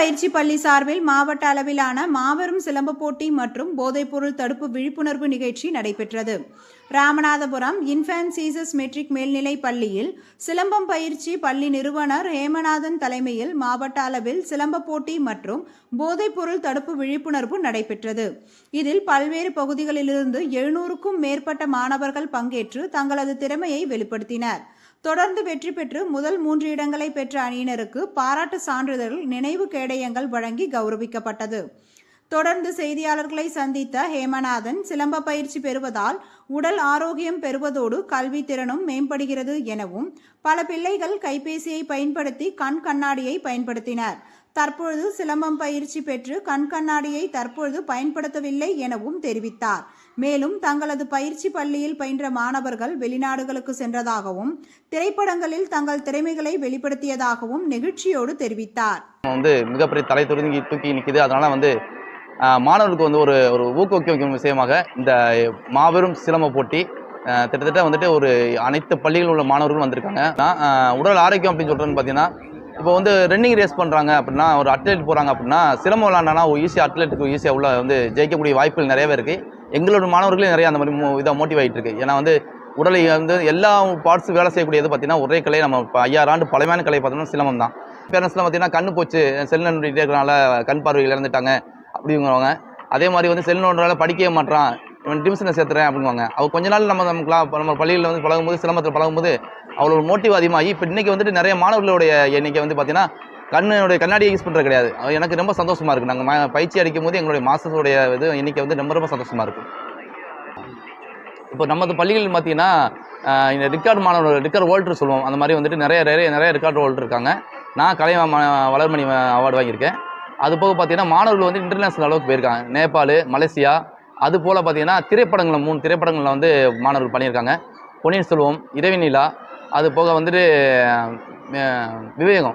பயிற்சி பள்ளி சார்பில் மாவட்ட அளவிலான மாபெரும் சிலம்ப போட்டி மற்றும் போதைப்பொருள் தடுப்பு விழிப்புணர்வு நிகழ்ச்சி நடைபெற்றது. ராமநாதபுரம் இன்ஃபேன்ட் சீசஸ் மெட்ரிக் மேல்நிலைப் பள்ளியில் சிலம்பம் பயிற்சி பள்ளி நிறுவனர் ஹேமநாதன் தலைமையில் மாவட்ட அளவில் சிலம்ப போட்டி மற்றும் போதைப்பொருள் தடுப்பு விழிப்புணர்வு நடைபெற்றது. இதில் பல்வேறு பகுதிகளிலிருந்து 700க்கும் மேற்பட்ட மாணவர்கள் பங்கேற்று தங்களது திறமையை வெளிப்படுத்தினர். தொடர்ந்து வெற்றி பெற்று முதல் 3 இடங்களை பெற்ற அணியினருக்கு பாராட்டு சான்றிதழ், நினைவு கேடயங்கள் வழங்கி கௌரவிக்கப்பட்டது. தொடர்ந்து செய்தியாளர்களை சந்தித்த ஹேமநாதன், சிலம்ப பயிற்சி பெறுவதால் உடல் ஆரோக்கியம் பெறுவதோடு கல்வி திறனும் மேம்படுகிறது எனவும், பல பிள்ளைகள் கைபேசியை பயன்படுத்தி கண் கண்ணாடியை பயன்படுத்தினர். தற்பொழுது சிலம்பம் பயிற்சி பெற்று கண் கண்ணாடியை தற்பொழுது பயன்படுத்தவில்லை எனவும் தெரிவித்தார். மேலும் தங்களது பயிற்சி பள்ளியில் பயின்ற மாணவர்கள் வெளிநாடுகளுக்கு சென்றதாகவும், திரைப்படங்களில் தங்கள் திறமைகளை வெளிப்படுத்தியதாகவும் நெகிழ்ச்சியோடு தெரிவித்தார். மிகப்பெரிய தலை தூக்கி நிற்குது. அதனால மாணவர்களுக்கு ஒரு ஊக்குவிக்கும் விஷயமாக இந்த மாபெரும் சிலம்ப போட்டி கிட்டத்தட்ட ஒரு அனைத்து பள்ளிகளில் உள்ள மாணவர்களும் வந்திருக்காங்க. உடல் ஆரோக்கியம் அப்படின்னு சொல்றேன்னு பார்த்தீங்கன்னா, இப்போ ரன்னிங் ரேஸ் பண்ணுறாங்க அப்படின்னா, ஒரு அத்லெட் போகிறாங்க அப்படின்னா, சிலம்பம் விளாண்டானா ஈஸியாக அத்லெட்டுக்கு ஈஸியாக உள்ள ஜெயிக்கக்கூடிய வாய்ப்புகள் நிறையவே இருக்குது. எங்களோட மாணவர்களே நிறைய அந்த மாதிரி இதாக மோட்டிவ் ஆகிட்டு இருக்கு. ஏன்னா உடலை எல்லா பார்ட்ஸ் வேலை செய்யக்கூடியது பார்த்தீங்கன்னா ஒரே கலை. நம்ம இப்போ 5000 ஆண்டு பழமையான கலை பார்த்தோம்னா சிலம்பம் தான். பேரண்ட்ஸ்லாம் பார்த்தீங்கன்னா கண்ணு போச்சு, செல் நோண்டிகிட்டே இருக்கிறனால கண் பார்வை இழந்துட்டாங்க அப்படிங்கிறவங்க. அதே மாதிரி செல் நோண்டுறால படிக்கவே மாட்டான், இவன் டிவிஷனில் சேர்த்துறேன் அப்படிங்குவாங்க. அவங்க கொஞ்ச நாள் நம்ம பள்ளியில் பழகும்போது, சிலம்பத்தில் பழகும்போது அவ்வளோ மோட்டிவ் அதிகமாகி இப்போ இன்றைக்கி நிறைய மாணவர்களுடைய எண்ணிக்கை பார்த்தீங்கன்னா கண்ணாடியை யூஸ் பண்ணுறது கிடையாது. எனக்கு ரொம்ப சந்தோஷமாக இருக்குது. நாங்கள் பயிற்சி அடிக்கும் போது எங்களுடைய மாதத்துடைய எண்ணிக்கை ரொம்ப சந்தோஷமாக இருக்குது. இப்போ நமது பள்ளிகள் பார்த்தீங்கன்னா இந்த ரிக்கார்டு ஹோல்டர் சொல்லுவோம். அந்த மாதிரி நிறைய ரிக்கார்டு ஹோல்டர் இருக்காங்க. நான் கலை வளர்மணி அவார்டு வாங்கியிருக்கேன். அது போக பார்த்தீங்கன்னா மாணவர்கள் இன்டர்நேஷனல் அளவுக்கு போயிருக்காங்க. நேபாள், மலேசியா, அது போல் பார்த்தீங்கன்னா திரைப்படங்களில் 3 திரைப்படங்களில் மாணவர்கள் பண்ணியிருக்காங்க. பொன்னியின் செல்வம், இரவினிலா, அது போக விவேகம்.